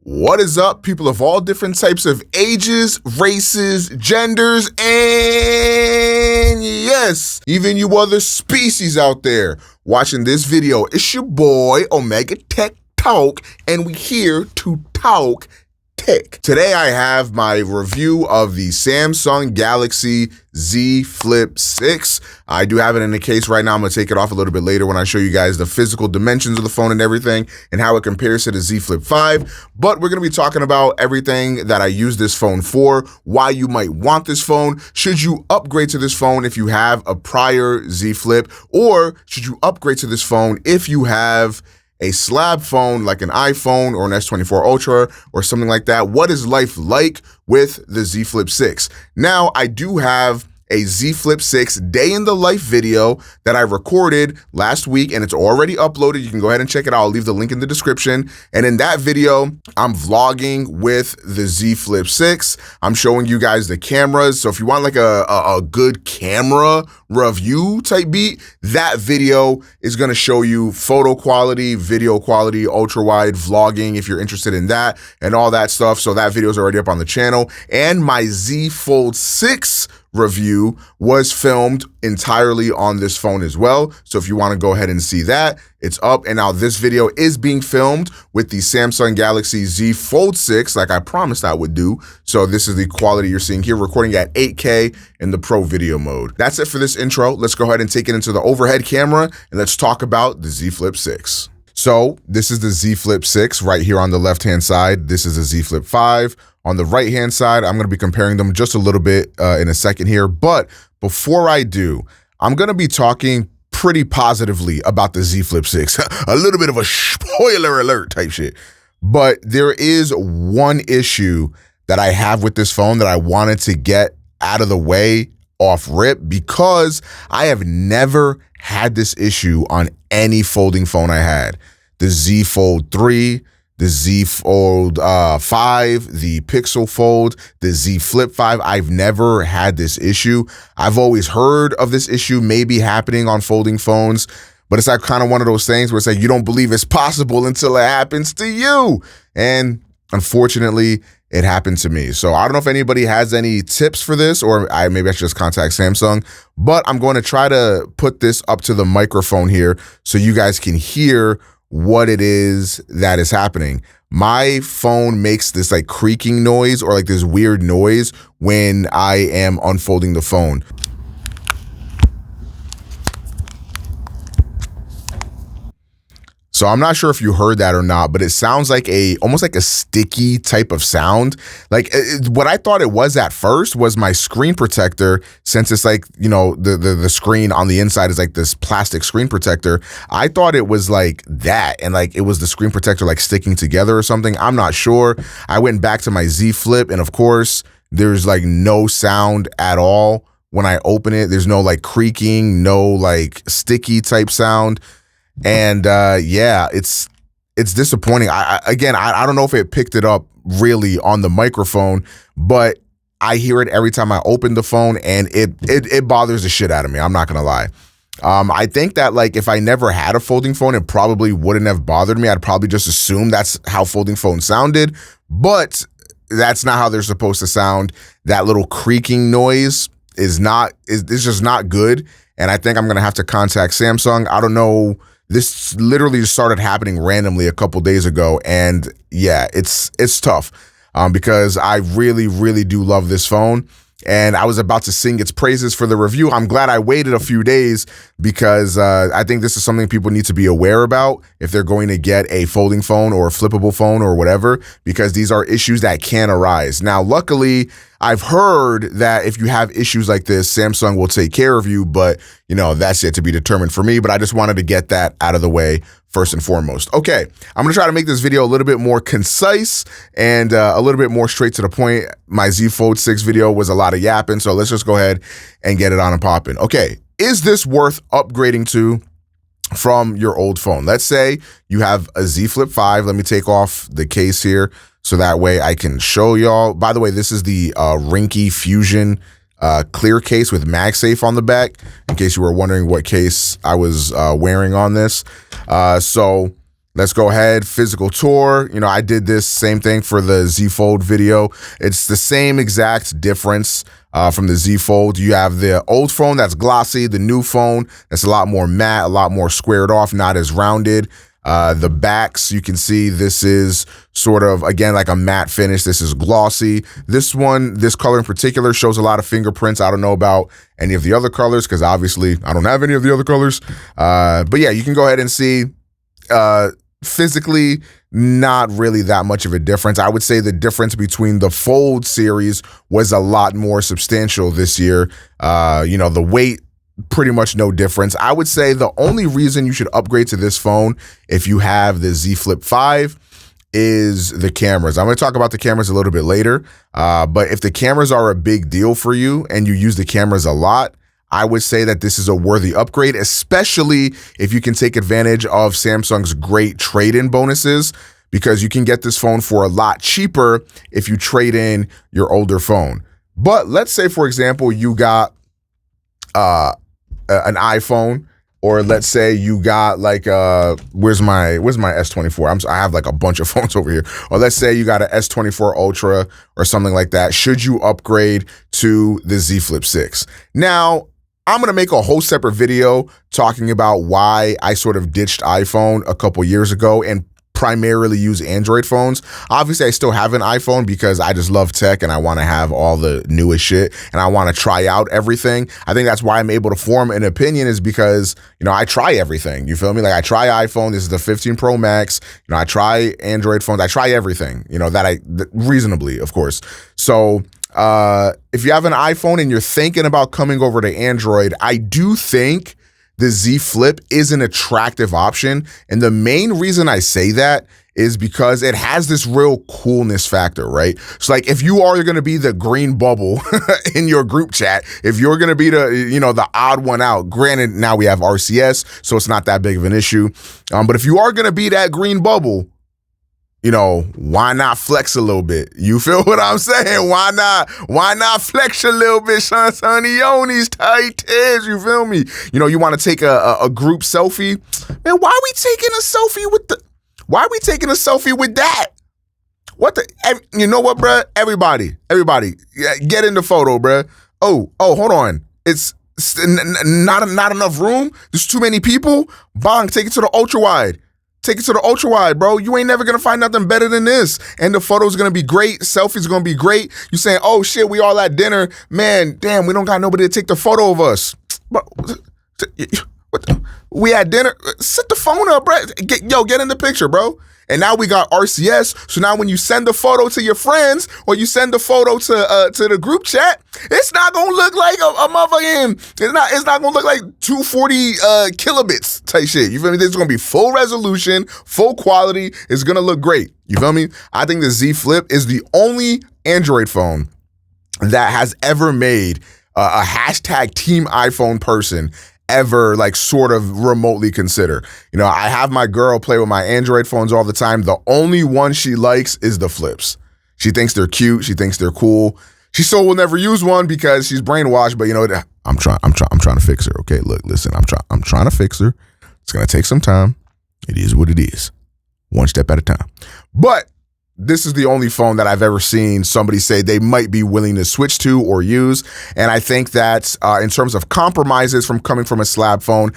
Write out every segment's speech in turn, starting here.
What is up, people of all different types of ages, races, genders, and yes, even you other species out there watching this video. It's your boy, OmegaTechTalk, and we here to talk tech. Today I have my review of the Samsung Galaxy Z Flip 6. I do have it in the case right now. I'm going to take it off a little bit later when I show you guys the physical dimensions of the phone and everything and how it compares to the Z Flip 5. But we're going to be talking about everything that I use this phone for, why you might want this phone, should you upgrade to this phone if you have a prior Z Flip, or should you upgrade to this phone if you have a slab phone like an iPhone or an S24 Ultra or something like that. What is life like with the Z Flip 6? Now, I do have a Z Flip 6 day in the life video that I recorded last week, and it's already uploaded. You can go ahead and check it out. I'll leave the link in the description. And in that video, I'm vlogging with the Z Flip 6. I'm showing you guys the cameras. So if you want like a good camera review type beat, that video is going to show you photo quality, video quality, ultra wide vlogging if you're interested in that and all that stuff. So that video is already up on the channel. And my Z Fold 6 review was filmed entirely on this phone as well. So if you want to go ahead and see that, it's up. And now this video is being filmed with the Samsung Galaxy Z Fold 6, like I promised I would do. So this is the quality you're seeing here, recording at 8K in the Pro video mode. That's it for this intro. Let's go ahead and take it into the overhead camera and let's talk about the Z Flip 6. So this is the Z Flip 6 right here on the left-hand side. This is the Z Flip 5. On the right-hand side, I'm going to be comparing them just a little bit in a second here. But before I do, I'm going to be talking pretty positively about the Z Flip 6. A little bit of a spoiler alert type shit. But there is one issue that I have with this phone that I wanted to get out of the way off rip, because I have never had this issue on any folding phone I had. The Z Fold 3, the Z Fold 5, the Pixel Fold, the Z Flip 5. I've never had this issue. I've always heard of this issue maybe happening on folding phones, but it's like kind of one of those things where it's like you don't believe it's possible until it happens to you. And unfortunately, it happened to me. So I don't know if anybody has any tips for this, or maybe I should just contact Samsung, but I'm going to try to put this up to the microphone here so you guys can hear what it is that is happening. My phone makes this like creaking noise or like this weird noise when I am unfolding the phone. So I'm not sure if you heard that or not, but it sounds like almost like a sticky type of sound. Like what I thought it was at first was my screen protector, since it's like, you know, the screen on the inside is like this plastic screen protector. I thought it was like that, and like it was the screen protector like sticking together or something. I'm not sure. I went back to my Z Flip, and of course there's like no sound at all when I open it. There's no like creaking, no like sticky type sound. And yeah, it's disappointing. I don't know if it picked it up really on the microphone, but I hear it every time I open the phone, and it bothers the shit out of me. I'm not gonna lie. I think that like if I never had a folding phone, it probably wouldn't have bothered me. I'd probably just assume that's how folding phones sounded, but that's not how they're supposed to sound. That little creaking noise is just not good. And I think I'm gonna have to contact Samsung. I don't know. This literally just started happening randomly a couple days ago, and yeah, it's tough because I really, really do love this phone, and I was about to sing its praises for the review. I'm glad I waited a few days because I think this is something people need to be aware about if they're going to get a folding phone or a flippable phone or whatever, because these are issues that can arise. Now, luckily, I've heard that if you have issues like this, Samsung will take care of you, but you know, that's yet to be determined for me. But I just wanted to get that out of the way first and foremost. Okay, I'm gonna try to make this video a little bit more concise and a little bit more straight to the point. My Z Fold 6 video was a lot of yapping, so let's just go ahead and get it on and popping. Okay, is this worth upgrading to from your old phone? Let's say you have a Z Flip 5. Let me take off the case here so that way I can show y'all. By the way, this is the Rinky Fusion clear case with MagSafe on the back, in case you were wondering what case I was wearing on this. So Let's go ahead, physical tour. You know, I did this same thing for the Z Fold video. It's the same exact difference from the Z Fold. You have the old phone that's glossy, the new phone that's a lot more matte, a lot more squared off, not as rounded. The backs, you can see this is sort of, again, like a matte finish. This is glossy. This one, this color in particular, shows a lot of fingerprints. I don't know about any of the other colors because obviously I don't have any of the other colors. But yeah, you can go ahead and see physically, not really that much of a difference. I would say the difference between the Fold series was a lot more substantial this year. You know, the weight, pretty much no difference. I would say the only reason you should upgrade to this phone if you have the Z Flip 5 is the cameras. I'm going to talk about the cameras a little bit later, but if the cameras are a big deal for you and you use the cameras a lot, I would say that this is a worthy upgrade, especially if you can take advantage of Samsung's great trade-in bonuses, because you can get this phone for a lot cheaper if you trade in your older phone. But let's say, for example, you got an iPhone, or let's say you got like where's my S24? I have like a bunch of phones over here. Or let's say you got an S24 Ultra or something like that. Should you upgrade to the Z Flip 6? Now, I'm going to make a whole separate video talking about why I sort of ditched iPhone a couple years ago and primarily use Android phones. Obviously, I still have an iPhone because I just love tech and I want to have all the newest shit and I want to try out everything. I think that's why I'm able to form an opinion, is because, you know, I try everything. You feel me? Like, I try iPhone. This is the 15 Pro Max. You know, I try Android phones. I try everything, you know, reasonably, of course. So, if you have an iPhone and you're thinking about coming over to Android, I do think the Z Flip is an attractive option. And the main reason I say that is because it has this real coolness factor, right? So like, if you are going to be the green bubble in your group chat, if you're going to be the, you know, the odd one out, granted, now we have RCS, so it's not that big of an issue. But if you are going to be that green bubble, you know, why not flex a little bit? You feel what I'm saying? Why not flex a little bit, sonny, on these tight tits? You feel me? You know, you want to take a group selfie? Man, why are we taking a selfie with that? What the, you know what, bruh? Everybody, get in the photo, bruh. Oh, hold on. It's not enough room. There's too many people. Bong, take it to the ultra wide. Take it to the ultra wide, bro. You ain't never gonna find nothing better than this. And the photo's gonna be great. Selfie's gonna be great. You saying, oh shit, we all at dinner. Man, damn, we don't got nobody to take the photo of us. We at dinner. Set the phone up, bro. Get in the picture, bro. And now we got RCS. So now when you send the photo to your friends or you send the photo to the group chat, it's not gonna look like a motherfucking. It's not gonna look like 240 kilobits type shit. You feel me? This is gonna be full resolution, full quality. It's gonna look great. You feel me? I think the Z Flip is the only Android phone that has ever made a hashtag Team iPhone person ever like sort of remotely consider. You know, I have my girl play with my Android phones all the time. The only one she likes is the Flips. She thinks they're cute. She thinks they're cool. She still will never use one because she's brainwashed, but you know, I'm trying to fix her. Okay, look, listen, I'm trying to fix her. It's going to take some time. It is what it is. One step at a time. But this is the only phone that I've ever seen somebody say they might be willing to switch to or use. And I think that in terms of compromises from coming from a slab phone,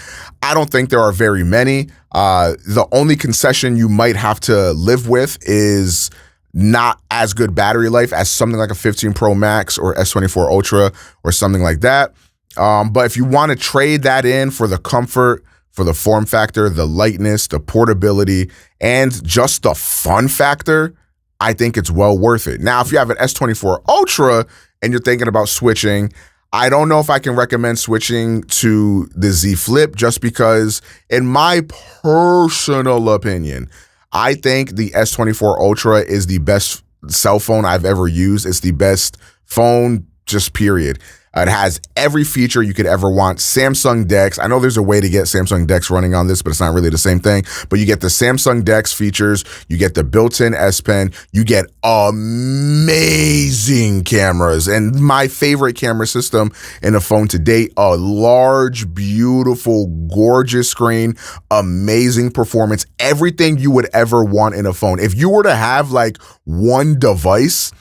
I don't think there are very many. The only concession you might have to live with is not as good battery life as something like a 15 Pro Max or S24 Ultra or something like that. But if you want to trade that in for the comfort, for the form factor, the lightness, the portability, and just the fun factor, I think it's well worth it. Now, if you have an S24 Ultra and you're thinking about switching, I don't know if I can recommend switching to the Z Flip, just because, in my personal opinion, I think the S24 Ultra is the best cell phone I've ever used. It's the best phone, just period. It has every feature you could ever want. Samsung DeX. I know there's a way to get Samsung DeX running on this, but it's not really the same thing. But you get the Samsung DeX features. You get the built-in S Pen. You get amazing cameras. And my favorite camera system in a phone to date, a large, beautiful, gorgeous screen, amazing performance, everything you would ever want in a phone. If you were to have like one device,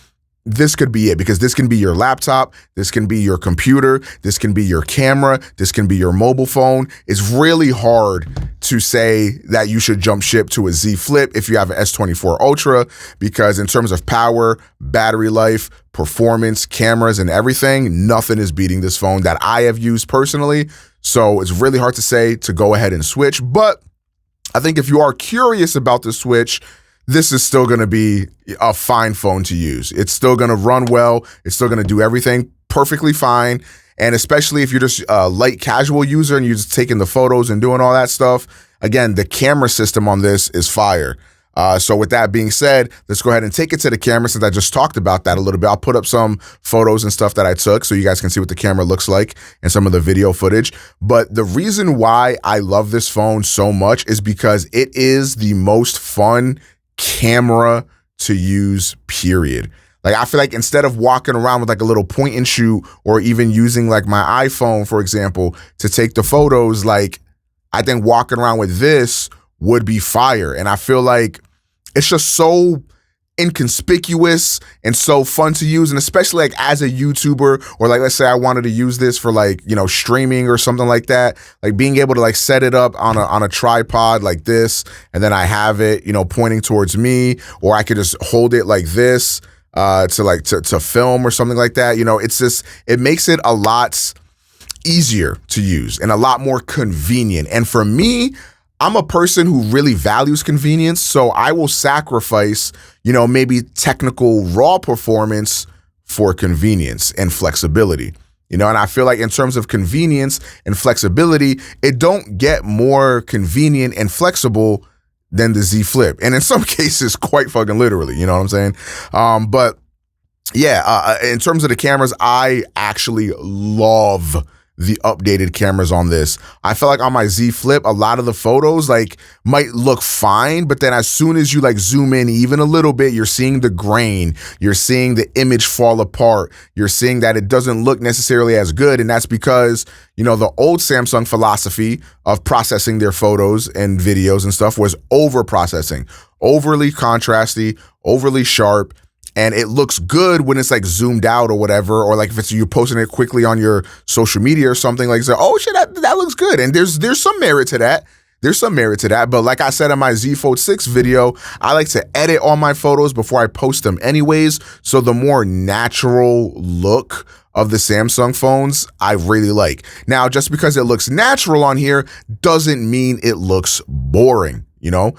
this could be it, because this can be your laptop, this can be your computer, this can be your camera, this can be your mobile phone. It's really hard to say that you should jump ship to a Z Flip if you have an S24 Ultra, because in terms of power, battery life, performance, cameras, and everything, nothing is beating this phone that I have used personally. So it's really hard to say to go ahead and switch. But I think if you are curious about the switch, this is still going to be a fine phone to use. It's still going to run well. It's still going to do everything perfectly fine. And especially if you're just a light casual user and you're just taking the photos and doing all that stuff, again, the camera system on this is fire. So with that being said, let's go ahead and take it to the camera, since I just talked about that a little bit. I'll put up some photos and stuff that I took so you guys can see what the camera looks like and some of the video footage. But the reason why I love this phone so much is because it is the most fun camera to use, period. Like, I feel like instead of walking around with like a little point and shoot, or even using like my iPhone, for example, to take the photos, like, I think walking around with this would be fire. And I feel like it's just so inconspicuous and so fun to use. And especially like as a YouTuber, or like, let's say I wanted to use this for like, you know, streaming or something like that, like being able to like set it up on a tripod like this, and then I have it, you know, pointing towards me, or I could just hold it like this to film or something like that. You know, it's just, it makes it a lot easier to use and a lot more convenient. And for me, I'm a person who really values convenience, so I will sacrifice, you know, maybe technical raw performance for convenience and flexibility. You know, and I feel like in terms of convenience and flexibility, it don't get more convenient and flexible than the Z Flip. And in some cases, quite fucking literally, you know what I'm saying? But yeah, in terms of the cameras, I actually love the updated cameras on this. I feel like on my Z Flip, a lot of the photos like might look fine, but then as soon as you like zoom in even a little bit, you're seeing the grain, you're seeing the image fall apart, you're seeing that it doesn't look necessarily as good. And that's because, you know, the old Samsung philosophy of processing their photos and videos and stuff was over processing, overly contrasty, overly sharp. And it looks good when it's like zoomed out or whatever, or like if it's you're posting it quickly on your social media or something, like, so, oh shit, that looks good. And there's some merit to that. There's some merit to that. But like I said in my Z Fold 6 video, I like to edit all my photos before I post them anyways. So the more natural look of the Samsung phones, I really like. Now, just because it looks natural on here doesn't mean it looks boring, you know,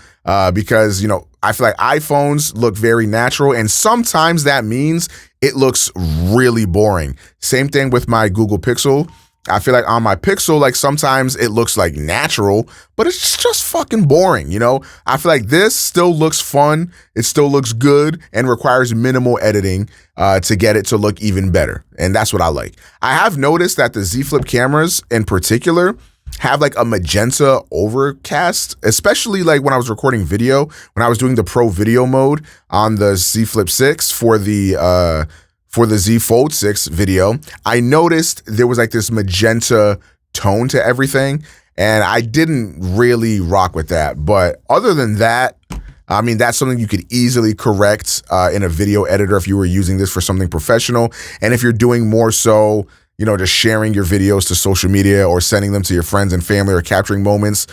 because, you know, I feel like iPhones look very natural, and sometimes that means it looks really boring. Same thing with my Google Pixel. I feel like on my Pixel, like sometimes it looks like natural, but it's just fucking boring, you know? I feel like this still looks fun, it still looks good, and requires minimal editing to get it to look even better. And that's what I like. I have noticed that the Z Flip cameras in particular have like a magenta overcast, especially like when I was recording video, when I was doing the pro video mode on the Z Flip 6 for the Z Fold 6 video. I noticed there was like this magenta tone to everything, and I didn't really rock with that. But other than that, I mean, that's something you could easily correct in a video editor if you were using this for something professional. And if you're doing more so, you know, just sharing your videos to social media or sending them to your friends and family or capturing moments,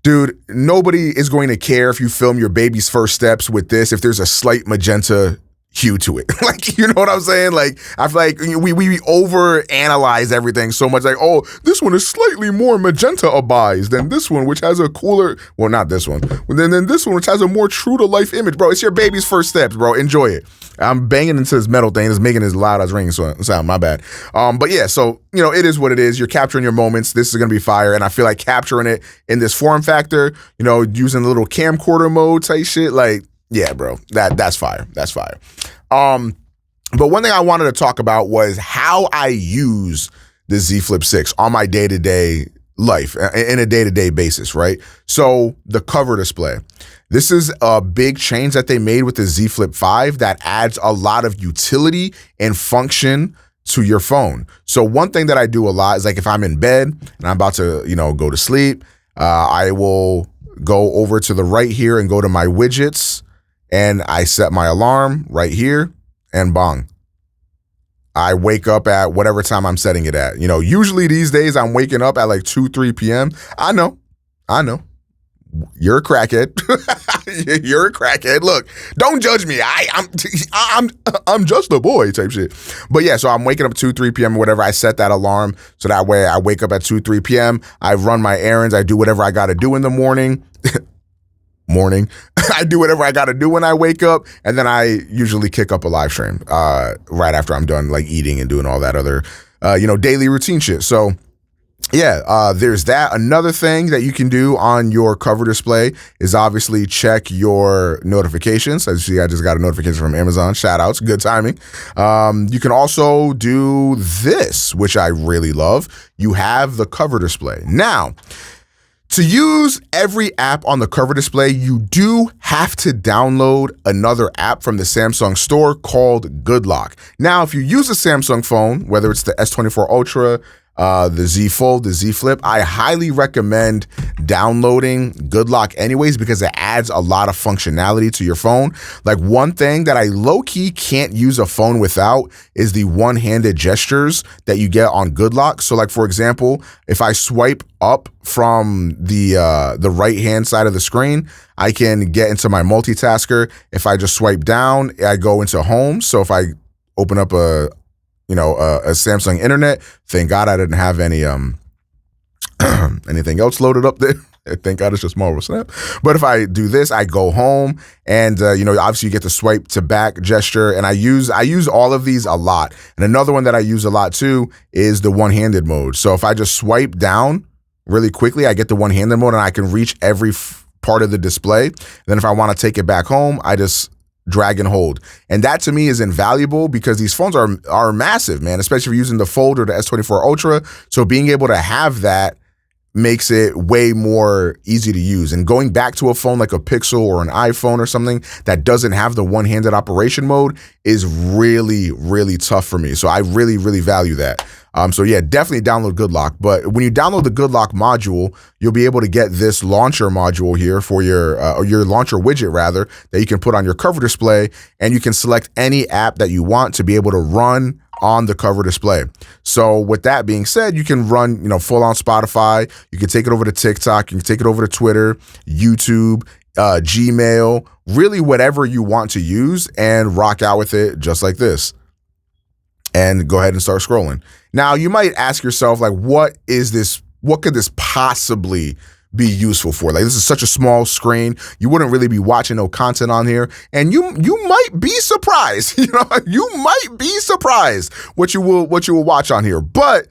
dude, nobody is going to care if you film your baby's first steps with this if there's a slight magenta hue to it. Like, you know what I'm saying? Like, I feel like we over analyze everything so much. Like, oh, this one is slightly more magenta abized than this one, which has a cooler, well, not this one, then this one, which has a more true to life image. Bro, it's your baby's first steps, bro. Enjoy it. I'm banging into this metal thing. It's making as loud as ringing sound. My bad. But yeah, so, you know, it is what it is. You're capturing your moments. This is going to be fire. And I feel like capturing it in this form factor, you know, using the little camcorder mode type shit, like, yeah, bro, that's fire. That's fire. But one thing I wanted to talk about was how I use the Z Flip 6 on my day-to-day life, in a day-to-day basis, right? So the cover display. This is a big change that they made with the Z Flip 5 that adds a lot of utility and function to your phone. So one thing that I do a lot is, like, if I'm in bed and I'm about to, go to sleep, I will go over to the right here and go to my widgets, and I set my alarm right here, and bang. I wake up at whatever time I'm setting it at. Usually these days I'm waking up at like 2, 3 p.m. I know. You're a crackhead. You're a crackhead. Look, don't judge me. I'm just a boy type shit. But yeah, so I'm waking up at 2, 3 p.m. or whatever. I set that alarm so that way I wake up at 2, 3 p.m. I run my errands. I do whatever I got to do in the morning. I do whatever I got to do when I wake up, and then I usually kick up a live stream right after I'm done, like, eating and doing all that other daily routine shit. So yeah, there's that. Another thing that you can do on your cover display is obviously check your notifications. As you see, I just got a notification from Amazon. Shout outs, good timing. You can also do this, which I really love. You have the cover display. Now, to use every app on the cover display, you do have to download another app from the Samsung store called Good Lock. Now, if you use a Samsung phone, whether it's the S24 Ultra, the Z Fold, the Z Flip, I highly recommend downloading Good Lock anyways, because it adds a lot of functionality to your phone. Like, one thing that I low-key can't use a phone without is the one-handed gestures that you get on Good Lock. So, like, for example, if I swipe up from the right-hand side of the screen, I can get into my multitasker. If I just swipe down, I go into home. So if I open up a Samsung internet, thank God I didn't have any anything else loaded up there. Thank God it's just Marvel Snap. But if I do this, I go home, and obviously you get the swipe to back gesture, and I use all of these a lot. And another one that I use a lot too is the one-handed mode. So if I just swipe down really quickly, I get the one-handed mode, and I can reach every part of the display. And then if I want to take it back home, I just drag and hold. And that to me is invaluable because these phones are massive, man, especially if you're using the Fold or the S24 Ultra. So being able to have that makes it way more easy to use. And going back to a phone like a Pixel or an iPhone or something that doesn't have the one-handed operation mode is really, really tough for me. So I really, really value that. So yeah, definitely download Good Lock. But when you download the Good Lock module, you'll be able to get this launcher module here for your launcher widget rather, that you can put on your cover display, and you can select any app that you want to be able to run on the cover display. So with that being said, you can run, full on Spotify. You can take it over to TikTok. You can take it over to Twitter, YouTube, Gmail, really whatever you want to use, and rock out with it just like this. And go ahead and start scrolling. Now, you might ask yourself, like, what is this? What could this possibly be useful for? Like, this is such a small screen. You wouldn't really be watching no content on here. And you might be surprised. You might be surprised what you will watch on here. But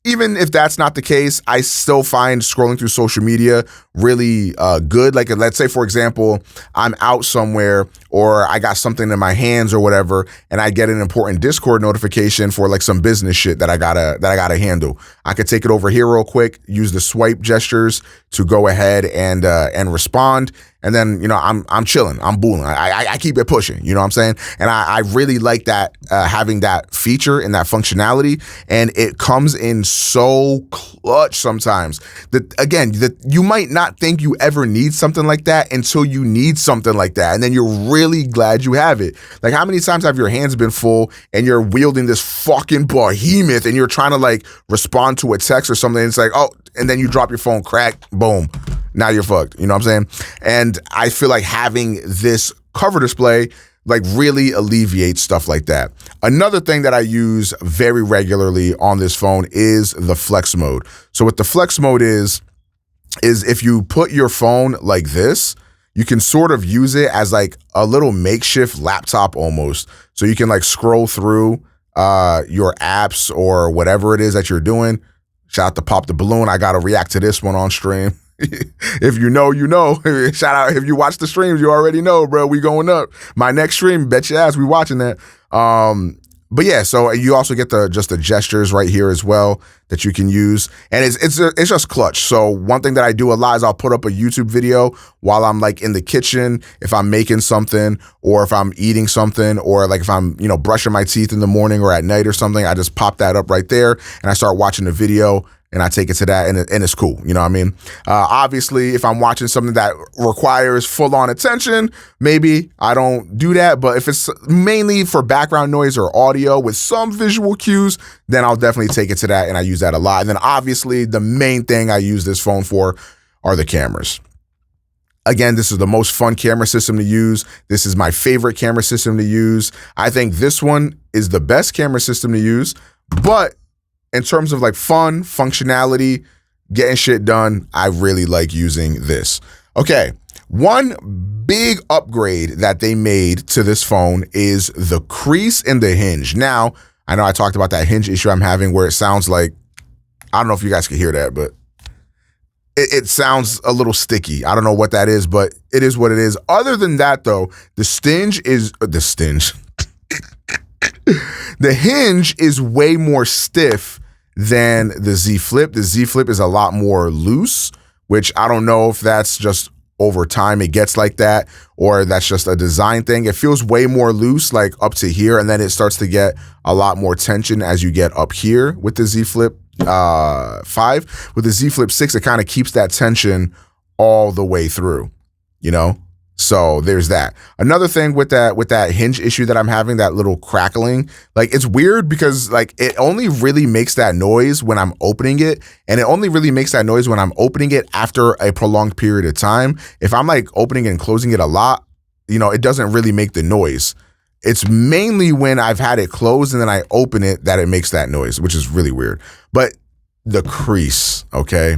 even if that's not the case, I still find scrolling through social media really good. Like, let's say, for example, I'm out somewhere or I got something in my hands or whatever, and I get an important Discord notification for like some business shit that I gotta handle. I could take it over here real quick, use the swipe gestures to go ahead and respond. And then, I'm chilling, I'm booling. I keep it pushing, you know what I'm saying? And I really like that, having that feature and that functionality. And it comes in so clutch sometimes that you might not think you ever need something like that until you need something like that. And then you're really glad you have it. Like, how many times have your hands been full and you're wielding this fucking behemoth and you're trying to like respond to a text or something, and it's like, oh, and then you drop your phone, crack, boom. Now you're fucked. You know what I'm saying? And I feel like having this cover display like really alleviates stuff like that. Another thing that I use very regularly on this phone is the flex mode. So what the flex mode is if you put your phone like this, you can sort of use it as like a little makeshift laptop almost. So you can like scroll through your apps or whatever it is that you're doing. Shout out to Pop the Balloon. I got to react to this one on stream. If you know, you know. Shout out, if you watch the streams, you already know, bro. We going up. My next stream, bet your ass we watching that. But yeah, so you also get just the gestures right here as well that you can use, and it's just clutch. So one thing that I do a lot is I'll put up a YouTube video while I'm like in the kitchen, if I'm making something, or if I'm eating something, or like if I'm brushing my teeth in the morning or at night or something. I just pop that up right there, and I start watching the video. And I take it to that, and it's cool. You know what I mean? Obviously, if I'm watching something that requires full-on attention, maybe I don't do that. But if it's mainly for background noise or audio with some visual cues, then I'll definitely take it to that, and I use that a lot. And then obviously, the main thing I use this phone for are the cameras. Again, this is the most fun camera system to use. This is my favorite camera system to use. I think this one is the best camera system to use, but in terms of like fun, functionality, getting shit done, I really like using this. Okay, one big upgrade that they made to this phone is the crease and the hinge. Now, I know I talked about that hinge issue I'm having where it sounds like, I don't know if you guys can hear that, but it sounds a little sticky. I don't know what that is, but it is what it is. Other than that though, the hinge is way more stiff than the Z Flip. The Z Flip is a lot more loose, which I don't know if that's just over time it gets like that, or that's just a design thing. It feels way more loose, like up to here, and then it starts to get a lot more tension as you get up here with the Z Flip 5. With the Z Flip 6, it kind of keeps that tension all the way through, So there's that. Another thing with that hinge issue that I'm having, that little crackling, like it's weird because like it only really makes that noise when I'm opening it, and it only really makes that noise when I'm opening it after a prolonged period of time. If I'm like opening and closing it a lot, it doesn't really make the noise. It's mainly when I've had it closed and then I open it that it makes that noise, which is really weird. But the crease, okay?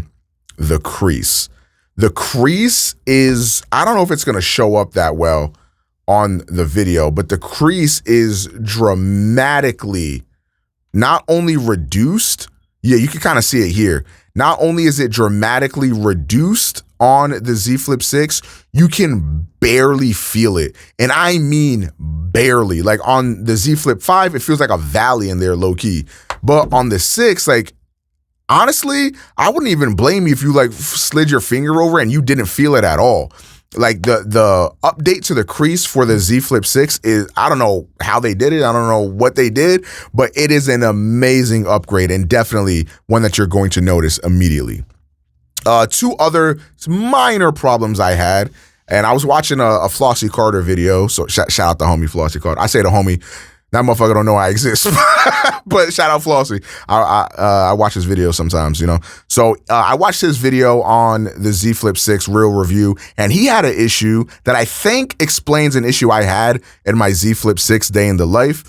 The crease. The crease is, I don't know if it's going to show up that well on the video, but the crease is dramatically not only reduced. Yeah, you can kind of see it here. Not only is it dramatically reduced on the Z Flip 6, you can barely feel it. And I mean barely. Like on the Z Flip 5, it feels like a valley in there low key. But on the 6, like, honestly, I wouldn't even blame you if you like slid your finger over and you didn't feel it at all. Like the update to the crease for the Z Flip 6 is, I don't know how they did it. I don't know what they did, but it is an amazing upgrade and definitely one that you're going to notice immediately. Two other minor problems I had, and I was watching a Flossie Carter video. So shout out the homie Flossie Carter. I say the homie, that motherfucker don't know I exist, but shout out Flossie. I watch his videos sometimes, So I watched his video on the Z Flip 6 real review, and he had an issue that I think explains an issue I had in my Z Flip 6 day in the life.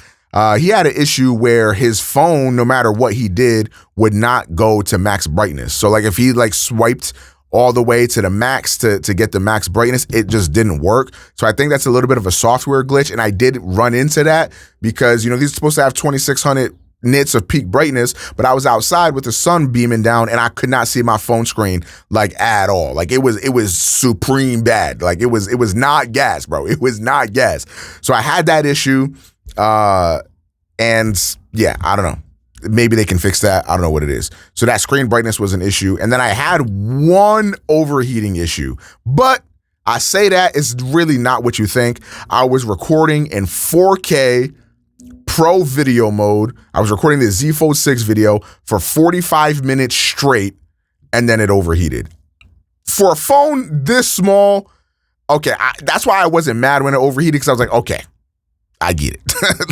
He had an issue where his phone, no matter what he did, would not go to max brightness. So like if he like swiped all the way to the max to get the max brightness, it just didn't work. So I think that's a little bit of a software glitch. And I did run into that because, these are supposed to have 2600 nits of peak brightness, but I was outside with the sun beaming down and I could not see my phone screen like at all. Like it was supreme bad. Like it was not gas, bro. It was not gas. So I had that issue. And yeah, I don't know. Maybe they can fix that. I don't know what it is. So that screen brightness was an issue. And then I had one overheating issue, but I say that it's really not what you think. I was recording in 4K Pro video mode. I was recording the Z Fold 6 video for 45 minutes straight, and then it overheated. For a phone this small, okay, that's why I wasn't mad when it overheated, because I was like, okay, I get it.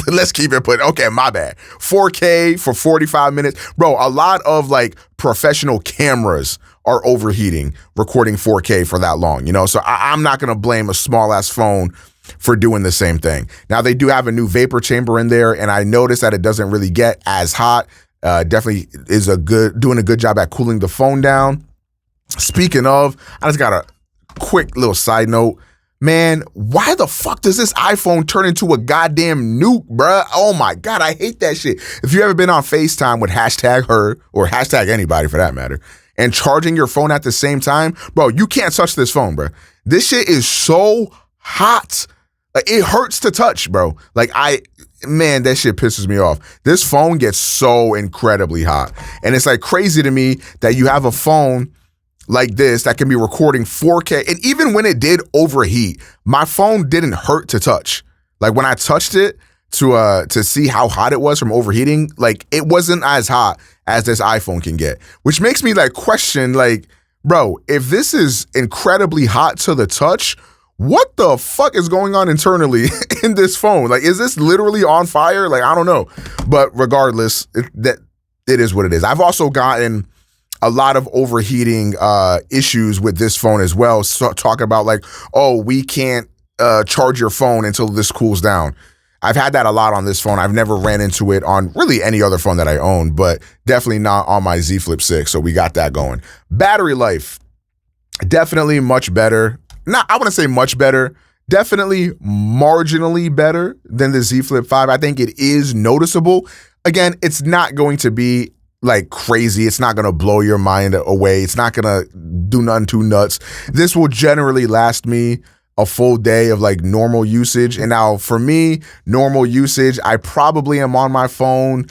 Let's keep it put. Okay, my bad. 4K for 45 minutes. Bro, a lot of like professional cameras are overheating recording 4K for that long, So I'm not going to blame a small ass phone for doing the same thing. Now they do have a new vapor chamber in there, and I noticed that it doesn't really get as hot. Definitely is doing a good job at cooling the phone down. Speaking of, I just got a quick little side note. Man, why the fuck does this iPhone turn into a goddamn nuke, bruh? Oh my God, I hate that shit. If you ever been on FaceTime with hashtag her, or hashtag anybody for that matter, and charging your phone at the same time, bro, you can't touch this phone, bro. This shit is so hot. Like, it hurts to touch, bro. Like, man, that shit pisses me off. This phone gets so incredibly hot. And it's like crazy to me that you have a phone like this that can be recording 4K. And even when it did overheat, my phone didn't hurt to touch. Like, when I touched it to see how hot it was from overheating, like, it wasn't as hot as this iPhone can get, which makes me like question, like, bro, if this is incredibly hot to the touch, what the fuck is going on internally in this phone? Like, is this literally on fire? Like, I don't know. But regardless, it is what it is. I've also gotten a lot of overheating issues with this phone as well. So, talking about like, oh, we can't charge your phone until this cools down. I've had that a lot on this phone. I've never ran into it on really any other phone that I own, but definitely not on my Z Flip 6. So we got that going. Battery life, definitely much better. I wouldn't say much better. Definitely marginally better than the Z Flip 5. I think it is noticeable. Again, it's not going to be like crazy. It's not going to blow your mind away. It's not going to do nothing too nuts. This will generally last me a full day of like normal usage. And now for me, normal usage, I probably am on my phone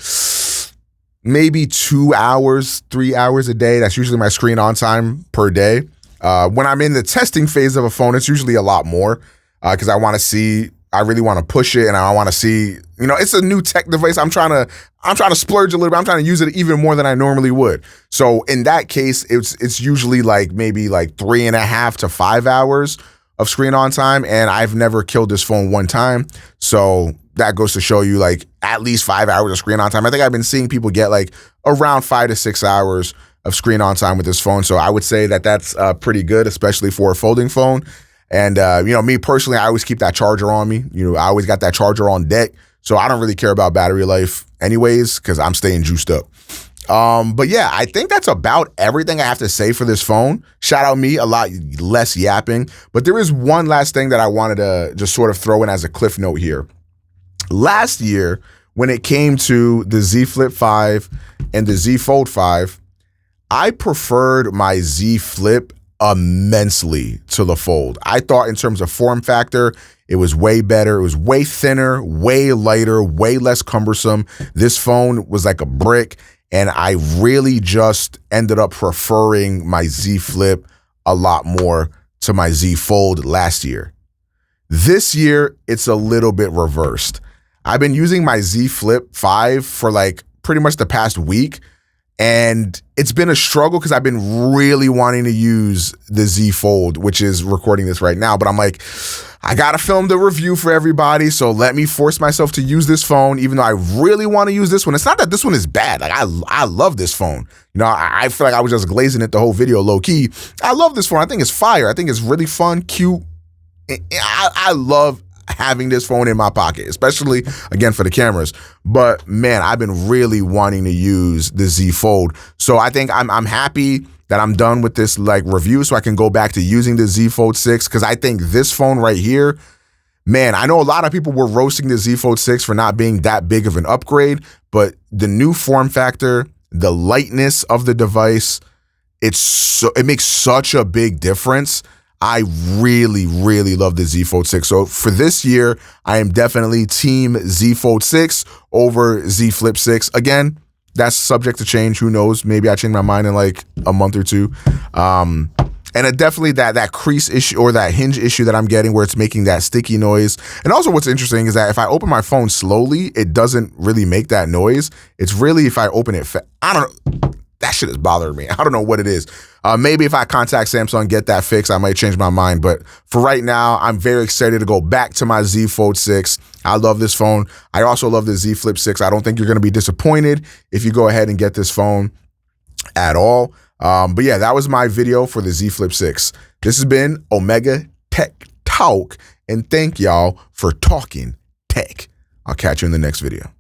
maybe 2 hours, 3 hours a day. That's usually my screen on time per day. When I'm in the testing phase of a phone, it's usually a lot more because I really want to push it and I want to see, it's a new tech device. I'm trying to splurge a little bit. I'm trying to use it even more than I normally would. So in that case, it's usually like maybe like 3.5 to 5 hours of screen on time. And I've never killed this phone one time. So that goes to show you like at least 5 hours of screen on time. I think I've been seeing people get like around 5 to 6 hours of screen on time with this phone. So I would say that that's pretty good, especially for a folding phone. And, me personally, I always keep that charger on me. I always got that charger on deck. So I don't really care about battery life anyways, because I'm staying juiced up. But yeah, I think that's about everything I have to say for this phone. Shout out me, a lot less yapping. But there is one last thing that I wanted to just sort of throw in as a cliff note here. Last year, when it came to the Z Flip 5 and the Z Fold 5, I preferred my Z Flip immensely to the Fold. I thought in terms of form factor, it was way better. It was way thinner, way lighter, way less cumbersome. This phone was like a brick, and I really just ended up preferring my Z Flip a lot more to my Z Fold last year. This year, it's a little bit reversed. I've been using my Z Flip 5 for like pretty much the past week, and it's been a struggle because I've been really wanting to use the Z Fold, which is recording this right now. But I'm like, I got to film the review for everybody. So let me force myself to use this phone, even though I really want to use this one. It's not that this one is bad. Like, I love this phone. I feel like I was just glazing it the whole video low key. I love this phone. I think it's fire. I think it's really fun, cute. I love having this phone in my pocket, especially again for the cameras. But man, I've been really wanting to use the Z Fold. So I think I'm happy that I'm done with this like review so I can go back to using the Z Fold 6, because I think this phone right here, man, I know a lot of people were roasting the Z Fold 6 for not being that big of an upgrade, but the new form factor, the lightness of the device, it makes such a big difference. I really, really love the Z Fold 6. So for this year, I am definitely team Z Fold 6 over Z Flip 6. Again, that's subject to change. Who knows? Maybe I change my mind in like a month or two. And definitely that crease issue or that hinge issue that I'm getting where it's making that sticky noise. And also what's interesting is that if I open my phone slowly, it doesn't really make that noise. It's really if I open it, I don't know. That shit is bothering me. I don't know what it is. Maybe if I contact Samsung, get that fixed, I might change my mind. But for right now, I'm very excited to go back to my Z Fold 6. I love this phone. I also love the Z Flip 6. I don't think you're going to be disappointed if you go ahead and get this phone at all. But yeah, that was my video for the Z Flip 6. This has been Omega Tech Talk, and thank y'all for talking tech. I'll catch you in the next video.